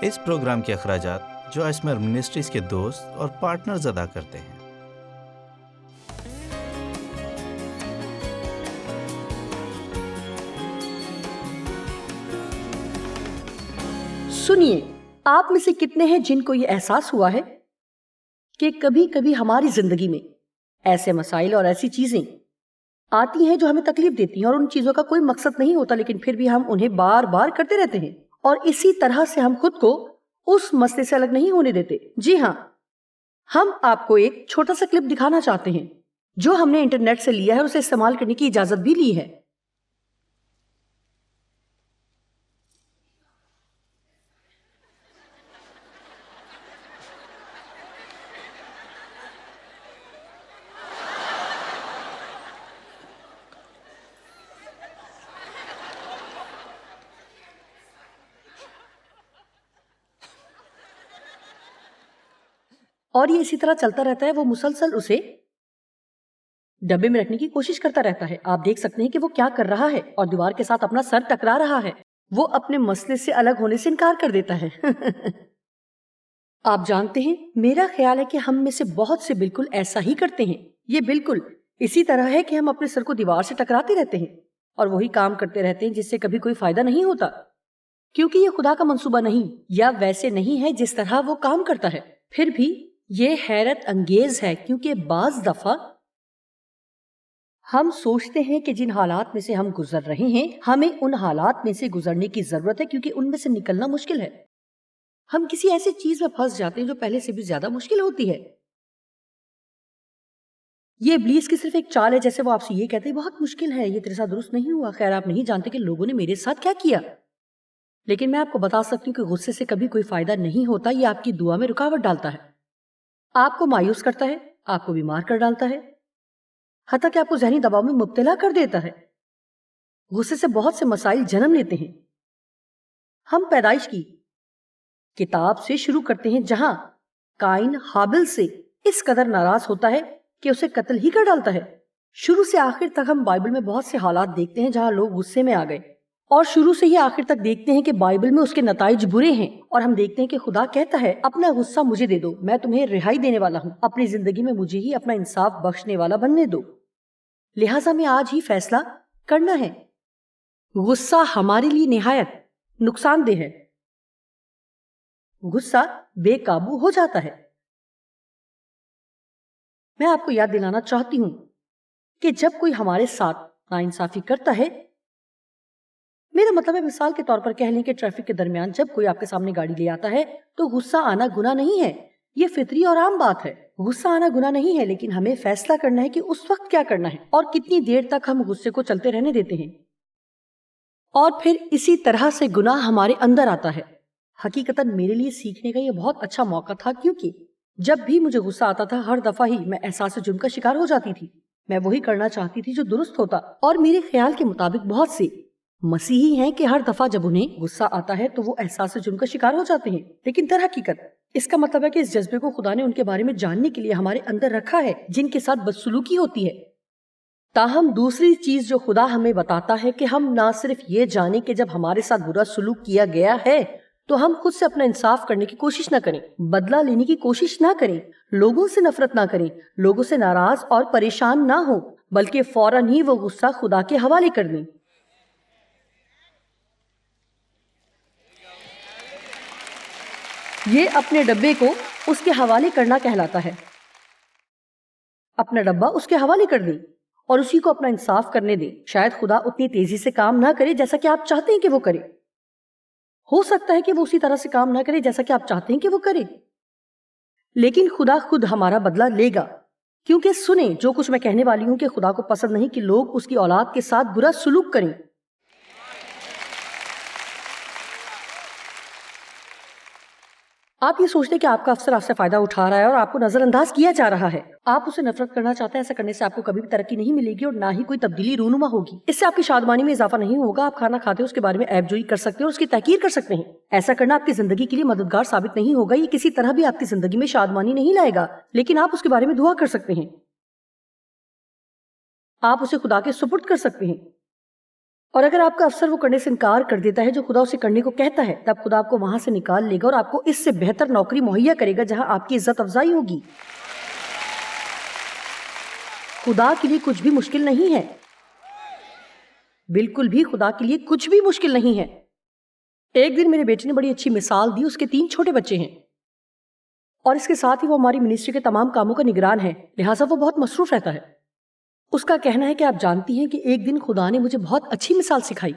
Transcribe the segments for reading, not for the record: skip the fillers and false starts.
اس programme کے اخراجات جو اسمر منسٹریز کے دوست اور پارٹنرز ادا کرتے ہیں۔ سنیے، آپ میں سے کتنے ہیں جن کو یہ احساس ہوا ہے کہ کبھی کبھی ہماری زندگی میں ایسے مسائل اور ایسی چیزیں آتی ہیں جو ہمیں تکلیف دیتی ہیں اور ان چیزوں کا کوئی مقصد نہیں ہوتا، لیکن پھر بھی ہم انہیں بار بار کرتے رہتے ہیں اور اسی طرح سے ہم خود کو اس مسئلے سے الگ نہیں ہونے دیتے۔ جی ہاں، ہم آپ کو ایک چھوٹا سا کلپ دکھانا چاہتے ہیں جو ہم نے انٹرنیٹ سے لیا ہے اور اسے استعمال کرنے کی اجازت بھی لی ہے۔ اور یہ اسی طرح چلتا رہتا ہے، وہ مسلسل اسے ڈبے میں رکھنے کی کوشش کرتا رہتا ہے۔ آپ دیکھ سکتے ہیں کہ وہ کیا کر رہا ہے اور دیوار کے ساتھ اپنا سر ٹکرا رہا ہے۔ وہ اپنے مسئلے سے الگ ہونے سے انکار کر دیتا ہے۔ آپ جانتے ہیں، میرا خیال ہے کہ ہم میں سے بہت سے بالکل ایسا ہی کرتے ہیں۔ یہ بالکل اسی طرح ہے کہ ہم اپنے سر کو دیوار سے ٹکراتے رہتے ہیں اور وہی کام کرتے رہتے ہیں جس سے کبھی کوئی فائدہ نہیں ہوتا، کیونکہ یہ خدا کا منصوبہ نہیں یا ویسے نہیں ہے جس طرح وہ کام کرتا ہے۔ پھر بھی یہ حیرت انگیز ہے کیونکہ بعض دفعہ ہم سوچتے ہیں کہ جن حالات میں سے ہم گزر رہے ہیں ہمیں ان حالات میں سے گزرنے کی ضرورت ہے، کیونکہ ان میں سے نکلنا مشکل ہے۔ ہم کسی ایسی چیز میں پھنس جاتے ہیں جو پہلے سے بھی زیادہ مشکل ہوتی ہے۔ یہ ابلیس کی صرف ایک چال ہے، جیسے وہ آپ سے یہ کہتے ہیں بہت مشکل ہے، یہ تیرے ساتھ درست نہیں ہوا۔ خیر، آپ نہیں جانتے کہ لوگوں نے میرے ساتھ کیا کیا، لیکن میں آپ کو بتا سکتی ہوں کہ غصے سے کبھی کوئی فائدہ نہیں ہوتا، یہ آپ کی دعا میں رکاوٹ ڈالتا ہے، آپ کو مایوس کرتا ہے، آپ کو بیمار کر ڈالتا ہے، حتیٰ کہ آپ کو ذہنی دباؤ میں مبتلا کر دیتا ہے۔ غصے سے بہت سے مسائل جنم لیتے ہیں۔ ہم پیدائش کی کتاب سے شروع کرتے ہیں جہاں قائن حابل سے اس قدر ناراض ہوتا ہے کہ اسے قتل ہی کر ڈالتا ہے۔ شروع سے آخر تک ہم بائبل میں بہت سے حالات دیکھتے ہیں جہاں لوگ غصے میں آ گئے، اور شروع سے ہی آخر تک دیکھتے ہیں کہ بائبل میں اس کے نتائج برے ہیں، اور ہم دیکھتے ہیں کہ خدا کہتا ہے اپنا غصہ مجھے دے دو، میں تمہیں رہائی دینے والا ہوں، اپنی زندگی میں مجھے ہی اپنا انصاف بخشنے والا بننے دو، لہٰذا میں آج ہی فیصلہ کرنا ہے۔ غصہ ہمارے لیے نہایت نقصان دہ ہے۔ غصہ بے قابو ہو جاتا ہے۔ میں آپ کو یاد دلانا چاہتی ہوں کہ جب کوئی ہمارے ساتھ ناانصافی کرتا ہے، میرا مطلب ہے مثال کے طور پر کہہ لیں کہ ٹریفک کے درمیان جب کوئی آپ کے سامنے گاڑی لے آتا ہے تو غصہ آنا گناہ نہیں ہے، یہ فطری اور عام بات ہے۔ غصہ آنا گناہ نہیں ہے، لیکن ہمیں فیصلہ کرنا ہے کہ اس وقت کیا کرنا ہے اور کتنی دیر تک ہم غصے کو چلتے رہنے دیتے ہیں، اور پھر اسی طرح سے گناہ ہمارے اندر آتا ہے۔ حقیقتاً میرے لیے سیکھنے کا یہ بہت اچھا موقع تھا، کیونکہ جب بھی مجھے غصہ آتا تھا ہر دفعہ ہی میں احساس جرم کا شکار ہو جاتی تھی۔ میں وہی کرنا چاہتی تھی جو درست ہوتا، اور میرے خیال کے مطابق بہت سے مسیحی ہیں کہ ہر دفعہ جب انہیں غصہ آتا ہے تو وہ احساس جرم کا شکار ہو جاتے ہیں، لیکن در حقیقت اس کا مطلب ہے کہ اس جذبے کو خدا نے ان کے بارے میں جاننے کے لیے ہمارے اندر رکھا ہے جن کے ساتھ بدسلوکی ہوتی ہے۔ تاہم دوسری چیز جو خدا ہمیں بتاتا ہے کہ ہم نہ صرف یہ جانیں کہ جب ہمارے ساتھ برا سلوک کیا گیا ہے تو ہم خود سے اپنا انصاف کرنے کی کوشش نہ کریں، بدلہ لینے کی کوشش نہ کریں، لوگوں سے نفرت نہ کریں، لوگوں سے ناراض اور پریشان نہ ہوں، بلکہ فوراً ہی وہ غصہ خدا کے حوالے کر دیں۔ یہ اپنے ڈبے کو اس کے حوالے کرنا کہلاتا ہے۔ اپنا ڈبہ اس کے حوالے کر دیں اور اسی کو اپنا انصاف کرنے دیں۔ شاید خدا اتنی تیزی سے کام نہ کرے جیسا کہ آپ چاہتے ہیں کہ وہ کرے، ہو سکتا ہے کہ وہ اسی طرح سے کام نہ کرے جیسا کہ آپ چاہتے ہیں کہ وہ کرے، لیکن خدا خود ہمارا بدلہ لے گا۔ کیونکہ سنیں جو کچھ میں کہنے والی ہوں کہ خدا کو پسند نہیں کہ لوگ اس کی اولاد کے ساتھ برا سلوک کریں۔ آپ یہ سوچتے ہیں کہ آپ کا افسر آپ سے فائدہ اٹھا رہا ہے اور آپ کو نظر انداز کیا جا رہا ہے، آپ اسے نفرت کرنا چاہتے ہیں۔ ایسا کرنے سے آپ کو کبھی بھی ترقی نہیں ملے گی اور نہ ہی کوئی تبدیلی رونما ہوگی۔ اس سے آپ کی شادمانی میں اضافہ نہیں ہوگا۔ آپ کھانا کھاتے ہیں، اس کے بارے میں عیب جوئی کر سکتے ہیں اور اس کی تحقیر کر سکتے ہیں۔ ایسا کرنا آپ کی زندگی کے لیے مددگار ثابت نہیں ہوگا، یہ کسی طرح بھی آپ کی زندگی میں شادمانی نہیں لائے گا، لیکن آپ اس کے بارے میں دعا کر سکتے ہیں، آپ اسے خدا کے سپرد کر سکتے ہیں اور اگر آپ کا افسر وہ کرنے سے انکار کر دیتا ہے جو خدا اسے کرنے کو کہتا ہے، تب خدا آپ کو وہاں سے نکال لے گا اور آپ کو اس سے بہتر نوکری مہیا کرے گا جہاں آپ کی عزت افزائی ہوگی۔ خدا کے لیے کچھ بھی مشکل نہیں ہے، بالکل بھی خدا کے لیے کچھ بھی مشکل نہیں ہے۔ ایک دن میرے بیٹے نے بڑی اچھی مثال دی۔ اس کے 3 چھوٹے بچے ہیں اور اس کے ساتھ ہی وہ ہماری منسٹری کے تمام کاموں کا نگران ہے، لہٰذا وہ بہت مصروف رہتا ہے۔ اس کا کہنا ہے کہ آپ جانتی ہیں کہ ایک دن خدا نے مجھے بہت اچھی مثال سکھائی۔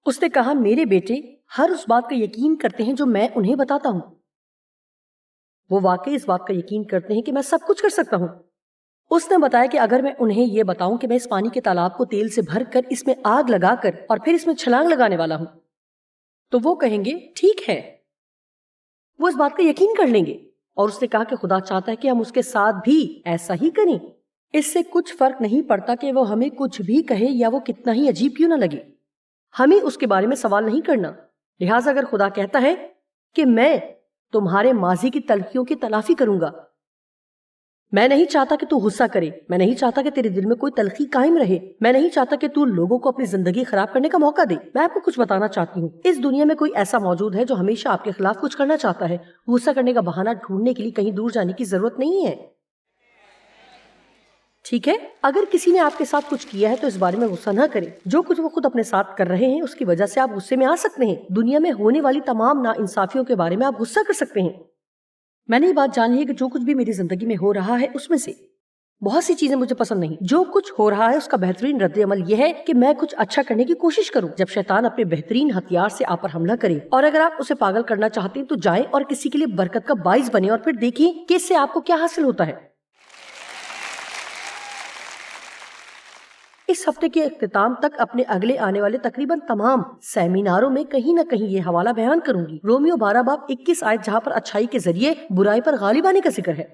اس نے کہا میرے بیٹے ہر اس بات کا یقین کرتے ہیں جو میں انہیں بتاتا ہوں۔ وہ واقعی اس بات کا یقین کرتے ہیں کہ میں سب کچھ کر سکتا ہوں۔ اس نے بتایا کہ اگر میں انہیں یہ بتاؤں کہ میں اس پانی کے تالاب کو تیل سے بھر کر اس میں آگ لگا کر اور پھر اس میں چھلانگ لگانے والا ہوں تو وہ کہیں گے ٹھیک ہے، وہ اس بات کا یقین کر لیں گے۔ اور اس نے کہا کہ خدا چاہتا ہے کہ ہم اس کے ساتھ بھی ایسا ہی کریں۔ اس سے کچھ فرق نہیں پڑتا کہ وہ ہمیں کچھ بھی کہے یا وہ کتنا ہی عجیب کیوں نہ لگے، ہمیں اس کے بارے میں سوال نہیں کرنا۔ لہٰذا اگر خدا کہتا ہے کہ میں تمہارے ماضی کی تلخیوں کی تلافی کروں گا، میں نہیں چاہتا کہ تو غصہ کرے، میں نہیں چاہتا کہ تیرے دل میں کوئی تلخی قائم رہے، میں نہیں چاہتا کہ تو لوگوں کو اپنی زندگی خراب کرنے کا موقع دے۔ میں آپ کو کچھ بتانا چاہتی ہوں، اس دنیا میں کوئی ایسا موجود ہے جو ہمیشہ آپ کے خلاف کچھ کرنا چاہتا ہے۔ غصہ کرنے کا بہانہ ڈھونڈنے کے لیے کہیں دور جانے کی ضرورت نہیں ہے، ٹھیک ہے؟ اگر کسی نے آپ کے ساتھ کچھ کیا ہے تو اس بارے میں غصہ نہ کریں۔ جو کچھ وہ خود اپنے ساتھ کر رہے ہیں اس کی وجہ سے آپ غصے میں آ سکتے ہیں۔ دنیا میں ہونے والی تمام ناانصافیوں کے بارے میں آپ غصہ کر سکتے ہیں۔ میں نے یہ بات جان لی ہے کہ جو کچھ بھی میری زندگی میں ہو رہا ہے اس میں سے بہت سی چیزیں مجھے پسند نہیں۔ جو کچھ ہو رہا ہے اس کا بہترین رد عمل یہ ہے کہ میں کچھ اچھا کرنے کی کوشش کروں۔ جب شیطان اپنے بہترین ہتھیار سے آپ پر حملہ کرے اور اگر آپ اسے پاگل کرنا چاہتے ہیں تو جائیں اور کسی کے لیے برکت کا باعث بنے اور پھر دیکھیں کہ اس سے آپ کو کیا حاصل ہوتا ہے۔ اس ہفتے کے اختتام تک اپنے اگلے آنے والے تقریباً تمام سیمیناروں میں کہیں نہ کہیں یہ حوالہ بیان کروں گی۔ رومیو 12:21 آیت جہاں پر اچھائی کے ذریعے برائی پر غالب آنے کا ذکر ہے۔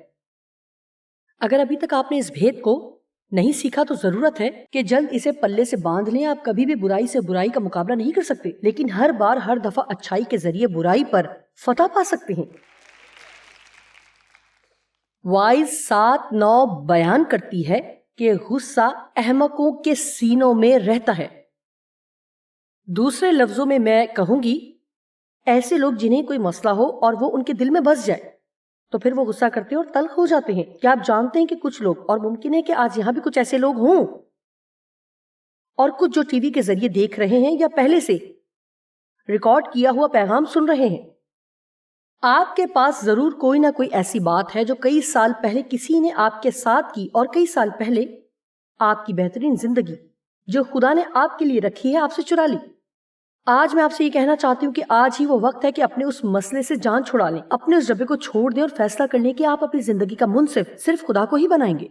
اگر ابھی تک آپ نے اس بھید کو نہیں سیکھا تو ضرورت ہے کہ جلد اسے پلے سے باندھ لیں۔ آپ کبھی بھی برائی سے برائی کا مقابلہ نہیں کر سکتے، لیکن ہر بار ہر دفعہ اچھائی کے ذریعے برائی پر فتح پا سکتے ہیں۔ وائز 7:9 بیان کرتی ہے کہ غصہ احمقوں کے سینوں میں رہتا ہے۔ دوسرے لفظوں میں میں کہوں گی ایسے لوگ جنہیں کوئی مسئلہ ہو اور وہ ان کے دل میں بس جائے تو پھر وہ غصہ کرتے ہیں اور تلخ ہو جاتے ہیں۔ کیا آپ جانتے ہیں کہ کچھ لوگ، اور ممکن ہے کہ آج یہاں بھی کچھ ایسے لوگ ہوں اور کچھ جو ٹی وی کے ذریعے دیکھ رہے ہیں یا پہلے سے ریکارڈ کیا ہوا پیغام سن رہے ہیں، آپ کے پاس ضرور کوئی نہ کوئی ایسی بات ہے جو کئی سال پہلے کسی نے آپ کے ساتھ کی، اور کئی سال پہلے آپ کی بہترین زندگی جو خدا نے آپ کے لیے رکھی ہے آپ سے چرا لی۔ آج میں آپ سے یہ کہنا چاہتی ہوں کہ آج ہی وہ وقت ہے کہ اپنے اس مسئلے سے جان چھڑا لیں، اپنے اس ڈبے کو چھوڑ دیں اور فیصلہ کر لیں کہ آپ اپنی زندگی کا منصف صرف خدا کو ہی بنائیں گے۔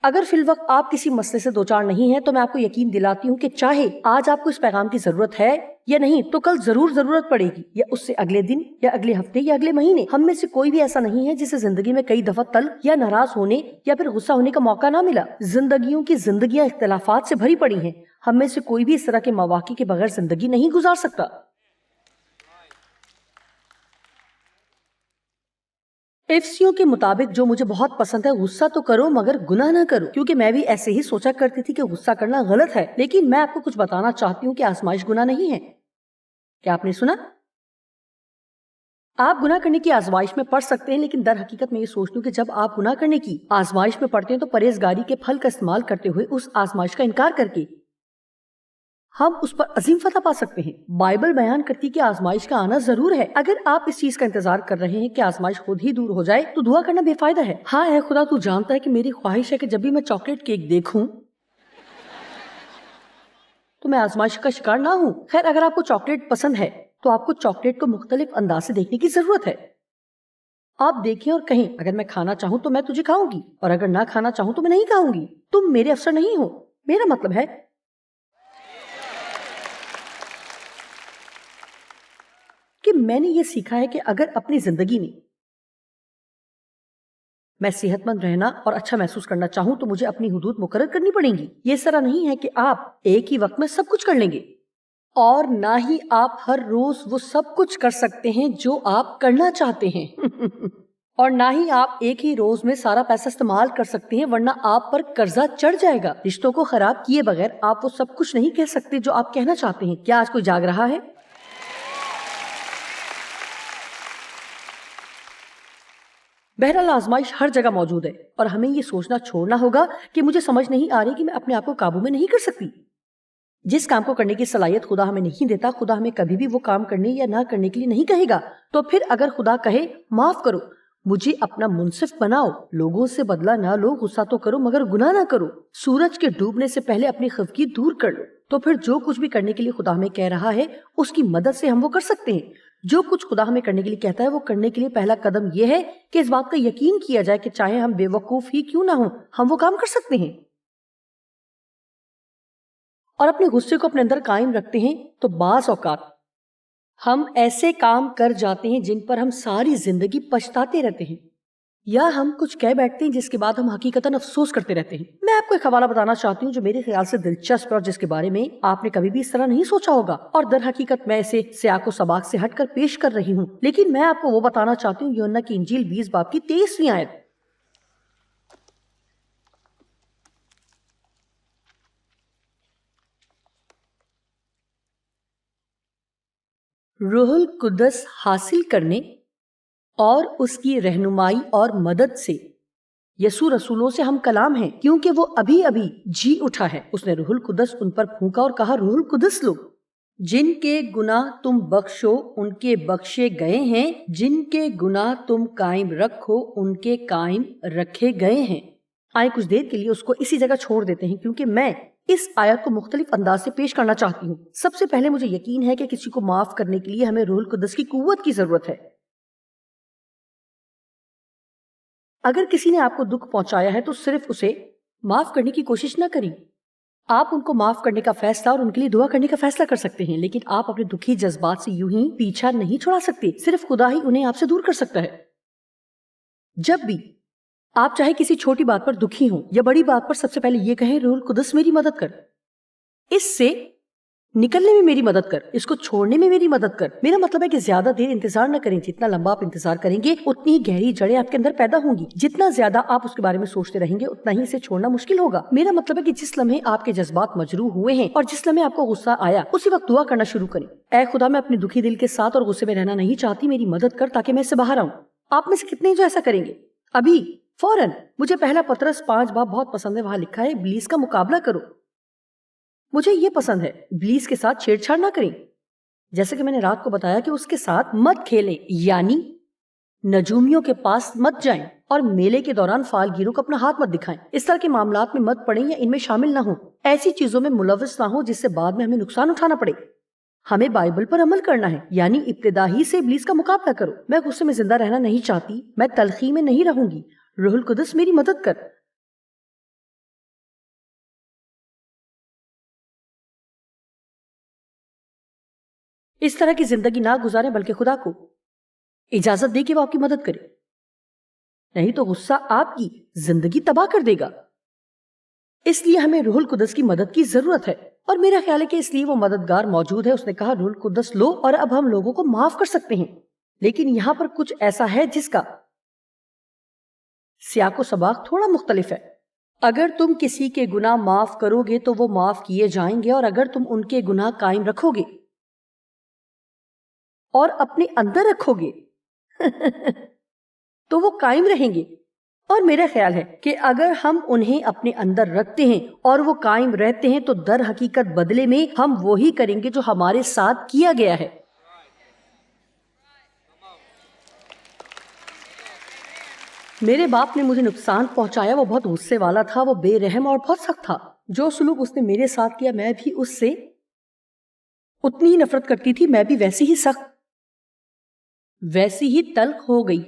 اگر فی الوقت آپ کسی مسئلے سے دوچار نہیں ہیں تو میں آپ کو یقین دلاتی ہوں کہ چاہے آج آپ کو اس پیغام کی ضرورت ہے یا نہیں تو کل ضرور ضرورت پڑے گی، یا اس سے اگلے دن یا اگلے ہفتے یا اگلے مہینے۔ ہم میں سے کوئی بھی ایسا نہیں ہے جسے زندگی میں کئی دفعہ تلخ یا ناراض ہونے یا پھر غصہ ہونے کا موقع نہ ملا۔ زندگیوں کی زندگیاں اختلافات سے بھری پڑی ہیں۔ ہم میں سے کوئی بھی اس طرح کے مواقع کے بغیر زندگی نہیں گزار سکتا۔ ایفسیوں کے مطابق جو مجھے بہت پسند ہے، غصہ تو کرو مگر گناہ نہ کرو، کیونکہ میں بھی ایسے ہی سوچا کرتی تھی کہ غصہ کرنا غلط ہے، لیکن میں آپ کو کچھ بتانا چاہتی ہوں کہ آزمائش گناہ نہیں ہے۔ کیا آپ نے سنا؟ آپ گناہ کرنے کی آزمائش میں پڑ سکتے ہیں، لیکن در حقیقت میں یہ سوچتی ہوں کہ جب آپ گناہ کرنے کی آزمائش میں پڑتے ہیں تو پرہیزگاری کے پھل کا استعمال کرتے ہوئے اس آزمائش کا انکار کر کے ہم اس پر عظیم فتح پا سکتے ہیں۔ بائبل بیان کرتی کہ آزمائش کا آنا ضرور ہے۔ اگر آپ اس چیز کا انتظار کر رہے ہیں کہ آزمائش خود ہی دور ہو جائے تو دعا کرنا بے فائدہ ہے۔ ہاں اے خدا، تو جانتا ہے کہ میری خواہش ہے کہ جب بھی میں چاکلیٹ کیک دیکھوں تو میں آزمائش کا شکار نہ ہوں۔ خیر، اگر آپ کو چاکلیٹ پسند ہے تو آپ کو چاکلیٹ کو مختلف انداز سے دیکھنے کی ضرورت ہے۔ آپ دیکھیں اور کہیں اگر میں کھانا چاہوں تو میں تجھے کھاؤں گی، اور اگر نہ کھانا چاہوں تو میں نہیں کھاؤں گی۔ تم میرے افسر نہیں ہو۔ میرا مطلب ہے کہ میں نے یہ سیکھا ہے کہ اگر اپنی زندگی میں صحت مند رہنا اور اچھا محسوس کرنا چاہوں تو مجھے اپنی حدود مقرر کرنی پڑیں گی۔ یہ اس طرح نہیں ہے کہ آپ ایک ہی وقت میں سب کچھ کر لیں گے، اور نہ ہی آپ ہر روز وہ سب کچھ کر سکتے ہیں جو آپ کرنا چاہتے ہیں اور نہ ہی آپ ایک ہی روز میں سارا پیسہ استعمال کر سکتے ہیں، ورنہ آپ پر قرضہ چڑھ جائے گا۔ رشتوں کو خراب کیے بغیر آپ وہ سب کچھ نہیں کہہ سکتے جو آپ کہنا چاہتے ہیں۔ کیا آج کوئی جاگ رہا ہے؟ بہرحال آزمائش ہر جگہ موجود ہے، اور ہمیں یہ سوچنا چھوڑنا ہوگا کہ مجھے سمجھ نہیں آ رہی کہ میں اپنے آپ کو قابو میں نہیں کر سکتی۔ جس کام کو کرنے کی صلاحیت خدا ہمیں نہیں دیتا، خدا ہمیں کبھی بھی وہ کام کرنے یا نہ کرنے کے لیے نہیں کہے گا۔ تو پھر اگر خدا کہے معاف کرو، مجھے اپنا منصف بناؤ، لوگوں سے بدلہ نہ لو، غصہ تو کرو مگر گناہ نہ کرو، سورج کے ڈوبنے سے پہلے اپنی خفگی دور کر لو، تو پھر جو کچھ بھی کرنے کے لیے خدا ہمیں کہہ رہا ہے اس کی مدد سے ہم وہ کر سکتے ہیں۔ جو کچھ خدا ہمیں کرنے کے لیے کہتا ہے وہ کرنے کے لیے پہلا قدم یہ ہے کہ اس بات کا یقین کیا جائے کہ چاہے ہم بے وقوف ہی کیوں نہ ہوں، ہم وہ کام کر سکتے ہیں۔ اور اپنے غصے کو اپنے اندر قائم رکھتے ہیں تو بعض اوقات ہم ایسے کام کر جاتے ہیں جن پر ہم ساری زندگی پچھتاتے رہتے ہیں، یا ہم کچھ کہہ بیٹھتے ہیں جس کے بعد ہم حقیقتاً افسوس کرتے رہتے ہیں۔ میں آپ کو ایک حوالہ بتانا چاہتی ہوں جو میرے خیال سے دلچسپ ہے اور جس کے بارے میں آپ نے کبھی بھی اس طرح نہیں سوچا ہوگا، اور در حقیقت میں اسے سیاق و سباق سے ہٹ کر پیش کر رہی ہوں، لیکن میں آپ کو وہ بتانا چاہتی ہوں یوحنا کی انجیل 20 باب کی 23ویں آیت۔ روح القدس حاصل کرنے اور اس کی رہنمائی اور مدد سے یسوع رسولوں سے ہم کلام ہیں، کیونکہ وہ ابھی ابھی جی اٹھا ہے۔ اس نے روح القدس ان پر پھونکا اور کہا، روح القدس لو، جن کے گناہ تم بخشو ان کے بخشے گئے ہیں، جن کے گناہ تم قائم رکھو ان کے قائم رکھے گئے ہیں۔ آئے کچھ دیر کے لیے اس کو اسی جگہ چھوڑ دیتے ہیں، کیونکہ میں اس آیت کو مختلف انداز سے پیش کرنا چاہتی ہوں۔ سب سے پہلے مجھے یقین ہے کہ کسی کو معاف کرنے کے لیے ہمیں روح القدس کی قوت کی ضرورت ہے۔ اگر کسی نے آپ کو دکھ پہنچایا ہے تو صرف اسے معاف کرنے کی کوشش نہ کریں۔ آپ ان کو معاف کرنے کا فیصلہ اور ان کے لیے دعا کرنے کا فیصلہ کر سکتے ہیں، لیکن آپ اپنے دکھی جذبات سے یوں ہی پیچھا نہیں چھڑا سکتے۔ صرف خدا ہی انہیں آپ سے دور کر سکتا ہے۔ جب بھی آپ چاہے کسی چھوٹی بات پر دکھی ہوں یا بڑی بات پر، سب سے پہلے یہ کہیں، روح القدس میری مدد کر، اس سے نکلنے میں میری مدد کر، اس کو چھوڑنے میں میری مدد کر۔ میرا مطلب ہے کہ زیادہ دیر انتظار نہ کریں۔ جتنا لمبا آپ انتظار کریں گے اتنی ہی گہری جڑیں آپ کے اندر پیدا ہوں گی۔ جتنا زیادہ آپ اس کے بارے میں سوچتے رہیں گے اتنا ہی اسے چھوڑنا مشکل ہوگا۔ میرا مطلب ہے کہ جس لمحے آپ کے جذبات مجروح ہوئے ہیں اور جس لمحے آپ کو غصہ آیا، اسی وقت دعا کرنا شروع کریں۔ اے خدا، میں اپنے دکھی دل کے ساتھ اور غصے میں رہنا نہیں چاہتی، میری مدد کر تاکہ میں اس سے باہر آؤں۔ آپ میں سے کتنے ہیں جو ایسا کریں گے؟ ابھی فوراً۔ مجھے پہلا پطرس 5 باب بہت پسند ہے، وہاں لکھا ہے، ابلیس کا مقابلہ کرو۔ مجھے یہ پسند ہے، ابلیس کے ساتھ چھیڑ چھاڑ نہ کریں۔ جیسے کہ میں نے رات کو بتایا کہ اس کے ساتھ مت کھیلیں، یعنی نجومیوں کے پاس مت جائیں اور میلے کے دوران فال گیروں کو اپنا ہاتھ مت دکھائیں۔ اس طرح کے معاملات میں مت پڑیں یا ان میں شامل نہ ہوں۔ ایسی چیزوں میں ملوث نہ ہوں جس سے بعد میں ہمیں نقصان اٹھانا پڑے۔ ہمیں بائبل پر عمل کرنا ہے، یعنی ابتدا ہی سے ابلیس کا مقابلہ کرو۔ میں غصے میں زندہ رہنا نہیں چاہتی، میں تلخی میں نہیں رہوں گی، روح القدس میری مدد کر۔ اس طرح کی زندگی نہ گزاریں، بلکہ خدا کو اجازت دے کہ وہ آپ کی مدد کرے، نہیں تو غصہ آپ کی زندگی تباہ کر دے گا۔ اس لیے ہمیں روح القدس کی مدد کی ضرورت ہے، اور میرا خیال ہے کہ اس لیے وہ مددگار موجود ہے۔ اس نے کہا، روح القدس لو، اور اب ہم لوگوں کو معاف کر سکتے ہیں۔ لیکن یہاں پر کچھ ایسا ہے جس کا سیاق و سباق تھوڑا مختلف ہے۔ اگر تم کسی کے گناہ معاف کرو گے تو وہ معاف کیے جائیں گے، اور اگر تم ان کے گناہ قائم رکھو گے اور اپنے اندر رکھو گے تو وہ قائم رہیں گے۔ اور میرا خیال ہے کہ اگر ہم انہیں اپنے اندر رکھتے ہیں اور وہ قائم رہتے ہیں تو در حقیقت بدلے میں ہم وہی کریں گے جو ہمارے ساتھ کیا گیا ہے۔ میرے باپ نے مجھے نقصان پہنچایا، وہ بہت غصے والا تھا، وہ بے رحم اور بہت سخت تھا۔ جو سلوک اس نے میرے ساتھ کیا، میں بھی اس سے اتنی ہی نفرت کرتی تھی، میں بھی ویسی ہی سخت، ویسی ہی تلخ ہو گئی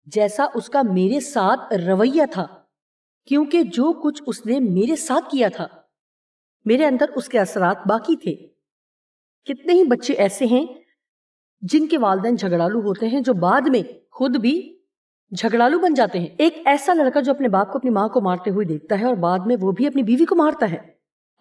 جیسا اس کا میرے ساتھ رویہ تھا، کیونکہ جو کچھ اس نے میرے ساتھ کیا تھا میرے اندر اس کے اثرات باقی تھے۔ کتنے ہی بچے ایسے ہیں جن کے والدین جھگڑالو ہوتے ہیں، جو بعد میں خود بھی جھگڑالو بن جاتے ہیں۔ ایک ایسا لڑکا جو اپنے باپ کو اپنی ماں کو مارتے ہوئے دیکھتا ہے اور بعد میں وہ بھی اپنی بیوی کو مارتا ہے،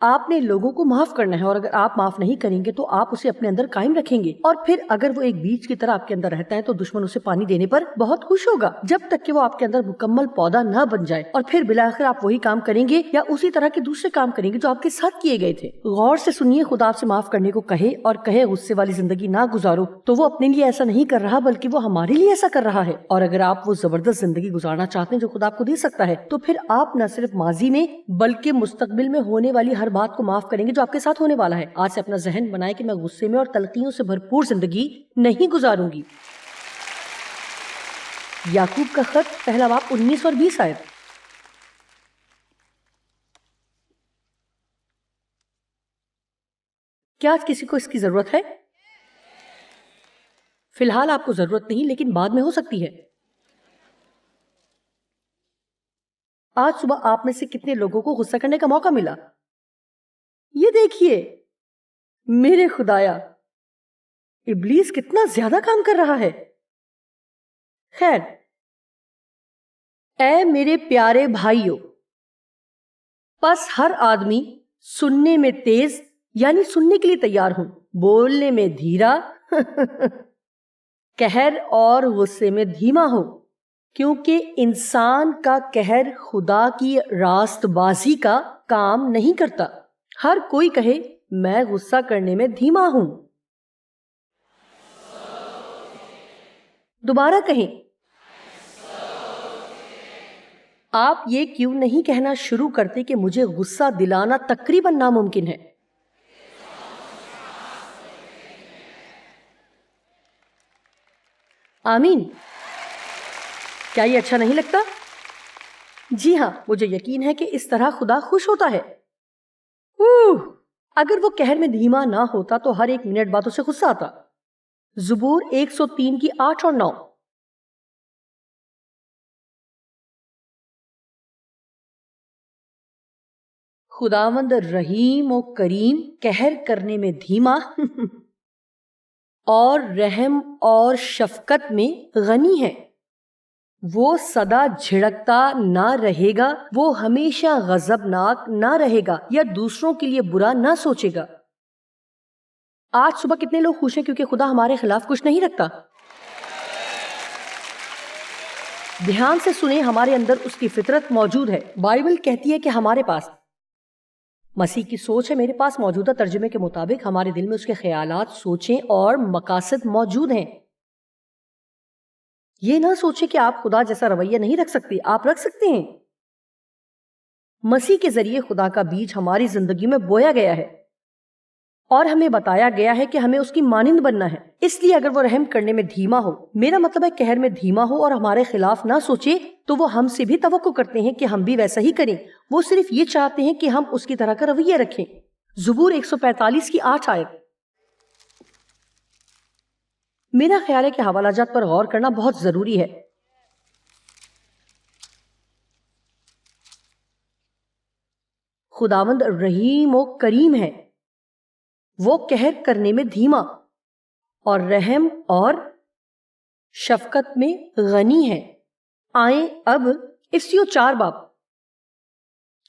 آپ نے لوگوں کو معاف کرنا ہے، اور اگر آپ معاف نہیں کریں گے تو آپ اسے اپنے اندر قائم رکھیں گے، اور پھر اگر وہ ایک بیج کی طرح آپ کے اندر رہتا ہے تو دشمن اسے پانی دینے پر بہت خوش ہوگا، جب تک کہ وہ آپ کے اندر مکمل پودا نہ بن جائے، اور پھر بالآخر آپ وہی کام کریں گے یا اسی طرح کے دوسرے کام کریں گے جو آپ کے ساتھ کیے گئے تھے۔ غور سے سنیے، خدا آپ سے معاف کرنے کو کہے اور کہے غصے والی زندگی نہ گزارو، تو وہ اپنے لیے ایسا نہیں کر رہا بلکہ وہ ہمارے لیے ایسا کر رہا ہے۔ اور اگر آپ وہ زبردست زندگی گزارنا چاہتے ہیں جو خدا آپ کو دے سکتا ہے، تو پھر آپ نہ صرف ماضی میں بلکہ مستقبل میں ہونے والی ہر بات کو معاف کریں گے جو آپ کے ساتھ ہونے والا ہے۔ آج سے اپنا ذہن بنائے کہ میں غصے میں اور تلخیوں سے بھرپور زندگی نہیں گزاروں گی۔ یعقوب کا خط پہلا باب 19 اور 20 آیت۔ کیا آج کسی کو اس کی ضرورت ہے؟ فی الحال آپ کو ضرورت نہیں، لیکن بعد میں ہو سکتی ہے۔ آج صبح آپ میں سے کتنے لوگوں کو غصہ کرنے کا موقع ملا؟ یہ دیکھیے میرے خدایا، ابلیس کتنا زیادہ کام کر رہا ہے۔ خیر، اے میرے پیارے بھائیوں، پس ہر آدمی سننے میں تیز یعنی سننے کے لیے تیار ہوں، بولنے میں دھیرا قہر اور غصے میں دھیما ہو، کیونکہ انسان کا قہر خدا کی راست بازی کا کام نہیں کرتا۔ ہر کوئی کہے میں غصہ کرنے میں دھیما ہوں۔ دوبارہ کہیں، آپ یہ کیوں نہیں کہنا شروع کرتے کہ مجھے غصہ دلانا تقریباً ناممکن ہے؟ آمین۔ کیا یہ اچھا نہیں لگتا؟ جی ہاں، مجھے یقین ہے کہ اس طرح خدا خوش ہوتا ہے۔ اگر وہ قہر میں دھیما نہ ہوتا تو ہر ایک منٹ بعد اسے غصہ آتا۔ زبور 103 کی 8 اور 9۔ خداوند رحیم و کریم، قہر کرنے میں دھیما اور رحم اور شفقت میں غنی ہے۔ وہ سدا جھڑکتا نہ رہے گا، وہ ہمیشہ غضبناک نہ رہے گا یا دوسروں کے لیے برا نہ سوچے گا۔ آج صبح کتنے لوگ خوش ہیں کیونکہ خدا ہمارے خلاف کچھ نہیں رکھتا؟ دھیان سے سنیں، ہمارے اندر اس کی فطرت موجود ہے۔ بائبل کہتی ہے کہ ہمارے پاس مسیح کی سوچ ہے۔ میرے پاس موجودہ ترجمے کے مطابق ہمارے دل میں اس کے خیالات، سوچیں اور مقاصد موجود ہیں۔ یہ نہ سوچیں کہ آپ خدا جیسا رویہ نہیں رکھ سکتے، آپ رکھ سکتے ہیں۔ مسیح کے ذریعے خدا کا بیج ہماری زندگی میں بویا گیا ہے اور ہمیں بتایا گیا ہے کہ ہمیں اس کی مانند بننا ہے۔ اس لیے اگر وہ رحم کرنے میں دھیما ہو، میرا مطلب ہے قہر میں دھیما ہو اور ہمارے خلاف نہ سوچے، تو وہ ہم سے بھی توقع کرتے ہیں کہ ہم بھی ویسا ہی کریں۔ وہ صرف یہ چاہتے ہیں کہ ہم اس کی طرح کا رویہ رکھیں۔ زبور 145 کی 8 آیت۔ میرا خیال ہے کہ حوالہ جات پر غور کرنا بہت ضروری ہے۔ خداوند رحیم و کریم ہے، وہ قہر کرنے میں دھیما اور رحم اور شفقت میں غنی ہے۔ آئیں اب افسیوں 4 باب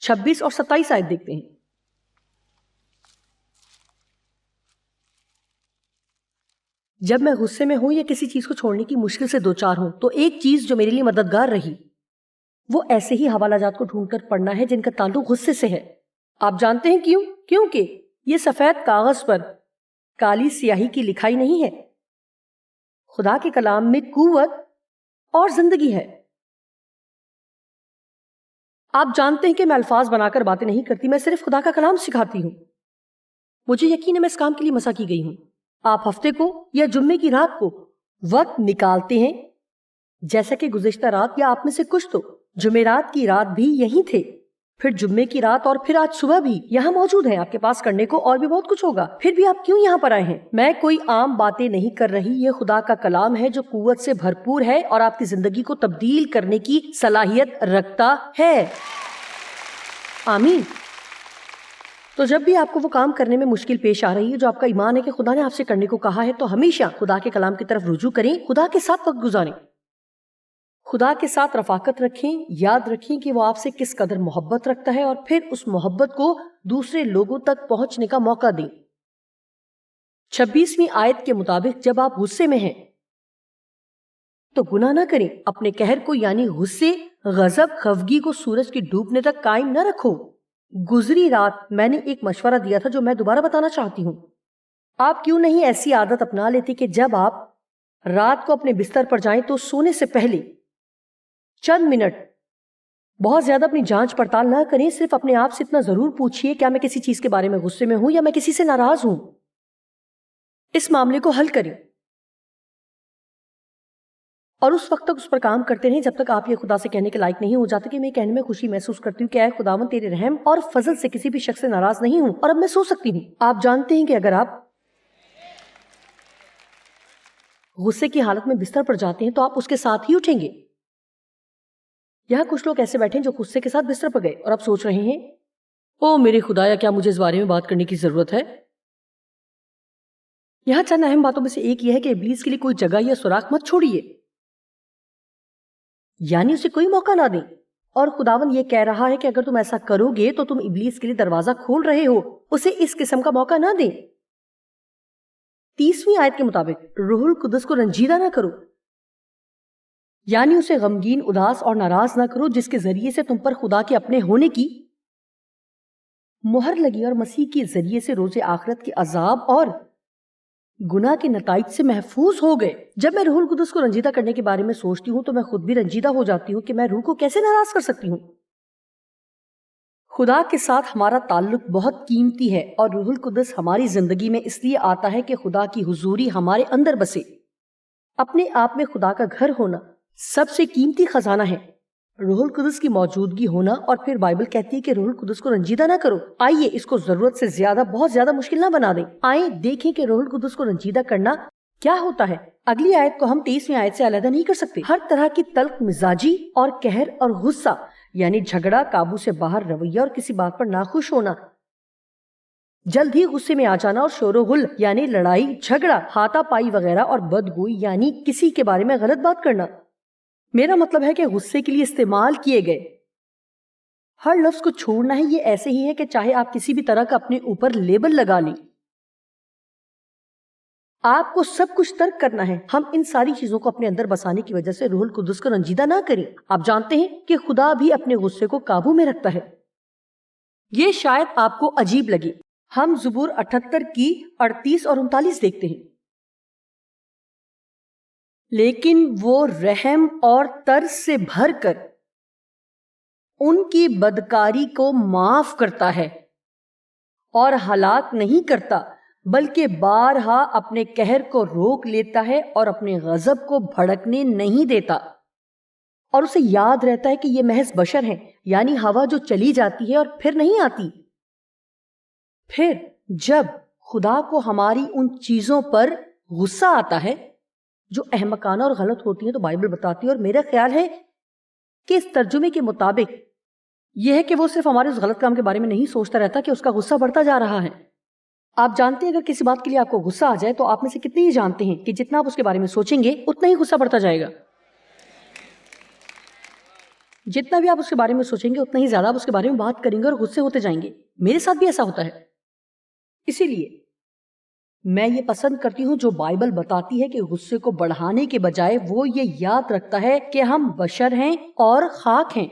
26 اور 27 آیت دیکھتے ہیں۔ جب میں غصے میں ہوں یا کسی چیز کو چھوڑنے کی مشکل سے دوچار ہوں تو ایک چیز جو میرے لیے مددگار رہی وہ ایسے ہی حوالہ جات کو ڈھونڈ کر پڑھنا ہے جن کا تعلق غصے سے ہے۔ آپ جانتے ہیں کیوں؟ کیونکہ یہ سفید کاغذ پر کالی سیاہی کی لکھائی نہیں ہے۔ خدا کے کلام میں قوت اور زندگی ہے۔ آپ جانتے ہیں کہ میں الفاظ بنا کر باتیں نہیں کرتی، میں صرف خدا کا کلام سکھاتی ہوں۔ مجھے یقین ہے میں اس کام کے لیے مسا کی گئی ہوں۔ آپ ہفتے کو یا جمعے کی رات کو وقت نکالتے ہیں، جیسا کہ گزشتہ رات یا آپ میں سے کچھ تو جمعرات کی رات بھی یہیں تھے، پھر جمعے کی رات اور پھر آج صبح بھی یہاں موجود ہیں۔ آپ کے پاس کرنے کو اور بھی بہت کچھ ہوگا، پھر بھی آپ کیوں یہاں پر آئے ہیں؟ میں کوئی عام باتیں نہیں کر رہی، یہ خدا کا کلام ہے جو قوت سے بھرپور ہے اور آپ کی زندگی کو تبدیل کرنے کی صلاحیت رکھتا ہے۔ آمین۔ تو جب بھی آپ کو وہ کام کرنے میں مشکل پیش آ رہی ہے جو آپ کا ایمان ہے کہ خدا نے آپ سے کرنے کو کہا ہے، تو ہمیشہ خدا کے کلام کی طرف رجوع کریں، خدا کے ساتھ وقت گزاریں۔ خدا کے ساتھ رفاقت رکھیں، یاد رکھیں کہ وہ آپ سے کس قدر محبت رکھتا ہے اور پھر اس محبت کو دوسرے لوگوں تک پہنچنے کا موقع دیں۔ 26ویں آیت کے مطابق جب آپ غصے میں ہیں تو گناہ نہ کریں، اپنے قہر کو یعنی غصے، غضب، خفگی کو سورج کی ڈوبنے تک قائم نہ رکھو۔ گزری رات میں نے ایک مشورہ دیا تھا جو میں دوبارہ بتانا چاہتی ہوں۔ آپ کیوں نہیں ایسی عادت اپنا لیتے کہ جب آپ رات کو اپنے بستر پر جائیں تو سونے سے پہلے چند منٹ بہت زیادہ اپنی جانچ پڑتال نہ کریں، صرف اپنے آپ سے اتنا ضرور پوچھئے کیا میں کسی چیز کے بارے میں غصے میں ہوں یا میں کسی سے ناراض ہوں۔ اس معاملے کو حل کریں اور اس وقت تک اس پر کام کرتے رہیں جب تک آپ یہ خدا سے کہنے کے لائق نہیں ہو جاتے کہ میں کہنے میں خوشی محسوس کرتی ہوں کہ اے خداوند تیرے رحم اور فضل سے کسی بھی شخص سے ناراض نہیں ہوں اور اب میں سو سکتی ہوں۔ آپ جانتے ہیں کہ اگر آپ غصے کی حالت میں بستر پر جاتے ہیں تو آپ اس کے ساتھ ہی اٹھیں گے۔ یہاں کچھ لوگ ایسے بیٹھے ہیں جو غصے کے ساتھ بستر پر گئے اور اب سوچ رہے ہیں او میرے خدایا کیا مجھے اس بارے میں بات کرنے کی ضرورت ہے۔ یہاں چند اہم باتوں میں سے ایک یہ ہے کہ ابلیس کے لیے کوئی جگہ یا سوراخ مت چھوڑیے، یعنی اسے کوئی موقع نہ دیں۔ اور خداوند یہ کہہ رہا ہے کہ اگر تم ایسا کرو گے تو تم ابلیس کے لیے دروازہ کھول رہے ہو، اسے اس قسم کا موقع نہ دیں۔ 30ویں آیت کے مطابق روح القدس کو رنجیدہ نہ کرو، یعنی اسے غمگین، اداس اور ناراض نہ کرو جس کے ذریعے سے تم پر خدا کے اپنے ہونے کی مہر لگی اور مسیح کے ذریعے سے روز آخرت کے عذاب اور گناہ کے نتائج سے محفوظ ہو گئے۔ جب میں روح القدس کو رنجیدہ کرنے کے بارے میں سوچتی ہوں تو میں خود بھی رنجیدہ ہو جاتی ہوں کہ میں روح کو کیسے ناراض کر سکتی ہوں۔ خدا کے ساتھ ہمارا تعلق بہت قیمتی ہے اور روح القدس ہماری زندگی میں اس لیے آتا ہے کہ خدا کی حضوری ہمارے اندر بسے۔ اپنے آپ میں خدا کا گھر ہونا سب سے قیمتی خزانہ ہے، روح القدس کی موجودگی ہونا، اور پھر بائبل کہتی ہے کہ روح القدس کو رنجیدہ نہ کرو۔ آئیے اس کو ضرورت سے زیادہ بہت زیادہ مشکل نہ بنا دیں۔ آئیں دیکھیں کہ روح القدس کو رنجیدہ کرنا کیا ہوتا ہے۔ اگلی آیت کو ہم 23ویں آیت سے علیحدہ نہیں کر سکتے۔ ہر طرح کی تلخ مزاجی اور قہر اور غصہ یعنی جھگڑا، قابو سے باہر رویہ اور کسی بات پر ناخوش ہونا، جلد ہی غصے میں آ جانا اور شور و غل یعنی لڑائی، جھگڑا، ہاتھا پائی وغیرہ، اور بدگوئی یعنی کسی کے بارے میں غلط بات کرنا۔ میرا مطلب ہے کہ غصے کے لیے استعمال کیے گئے ہر لفظ کو چھوڑنا ہے۔ یہ ایسے ہی ہے کہ چاہے آپ کسی بھی طرح کا اپنے اوپر لیبل لگا لیں، آپ کو سب کچھ ترک کرنا ہے۔ ہم ان ساری چیزوں کو اپنے اندر بسانے کی وجہ سے روح القدس کو رنجیدہ نہ کریں۔ آپ جانتے ہیں کہ خدا بھی اپنے غصے کو قابو میں رکھتا ہے۔ یہ شاید آپ کو عجیب لگے، ہم زبور 78 کی 38 اور 39 دیکھتے ہیں، لیکن وہ رحم اور ترس سے بھر کر ان کی بدکاری کو معاف کرتا ہے اور ہلاک نہیں کرتا، بلکہ بارہا اپنے قہر کو روک لیتا ہے اور اپنے غضب کو بھڑکنے نہیں دیتا، اور اسے یاد رہتا ہے کہ یہ محض بشر ہیں، یعنی ہوا جو چلی جاتی ہے اور پھر نہیں آتی۔ پھر جب خدا کو ہماری ان چیزوں پر غصہ آتا ہے جو احمقانہ اور غلط ہوتی ہیں تو بائبل بتاتی ہے، اور میرا خیال ہے کہ اس ترجمے کے مطابق یہ ہے کہ وہ صرف ہمارے اس غلط کام کے بارے میں نہیں سوچتا رہتا کہ اس کا غصہ بڑھتا جا رہا ہے۔ آپ جانتے ہیں اگر کسی بات کے لیے آپ کو غصہ آ جائے تو آپ میں سے کتنے ہی جانتے ہیں کہ جتنا آپ اس کے بارے میں سوچیں گے اتنا ہی غصہ بڑھتا جائے گا۔ جتنا بھی آپ اس کے بارے میں سوچیں گے اتنا ہی زیادہ آپ اس کے بارے میں بات کریں گے اور غصے ہوتے جائیں گے۔ میرے ساتھ بھی ایسا ہوتا ہے۔ اسی لیے میں یہ پسند کرتی ہوں جو بائبل بتاتی ہے کہ غصے کو بڑھانے کے بجائے وہ یہ یاد رکھتا ہے کہ ہم بشر ہیں اور خاک ہیں۔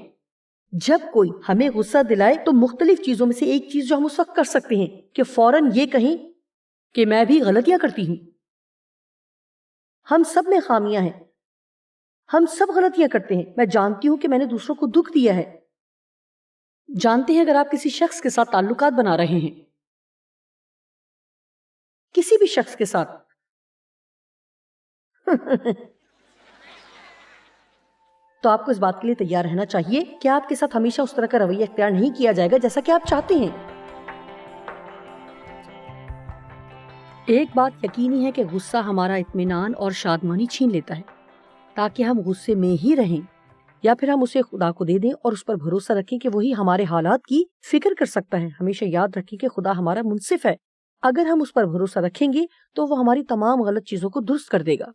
جب کوئی ہمیں غصہ دلائے تو مختلف چیزوں میں سے ایک چیز جو ہم اس وقت کر سکتے ہیں کہ فوراً یہ کہیں کہ میں بھی غلطیاں کرتی ہوں۔ ہم سب میں خامیاں ہیں، ہم سب غلطیاں کرتے ہیں۔ میں جانتی ہوں کہ میں نے دوسروں کو دکھ دیا ہے۔ جانتے ہیں اگر آپ کسی شخص کے ساتھ تعلقات بنا رہے ہیں، کسی بھی شخص کے ساتھ تو آپ کو اس بات کے لیے تیار رہنا چاہیے کہ آپ کے ساتھ ہمیشہ اس طرح کا رویہ اختیار نہیں کیا جائے گا جیسا کہ آپ چاہتے ہیں۔ ایک بات یقینی ہے کہ غصہ ہمارا اطمینان اور شادمانی چھین لیتا ہے، تاکہ ہم غصے میں ہی رہیں، یا پھر ہم اسے خدا کو دے دیں اور اس پر بھروسہ رکھیں کہ وہی ہمارے حالات کی فکر کر سکتا ہے۔ ہمیشہ یاد رکھیں کہ خدا ہمارا منصف ہے۔ اگر ہم اس پر بھروسہ رکھیں گے تو وہ ہماری تمام غلط چیزوں کو درست کر دے گا۔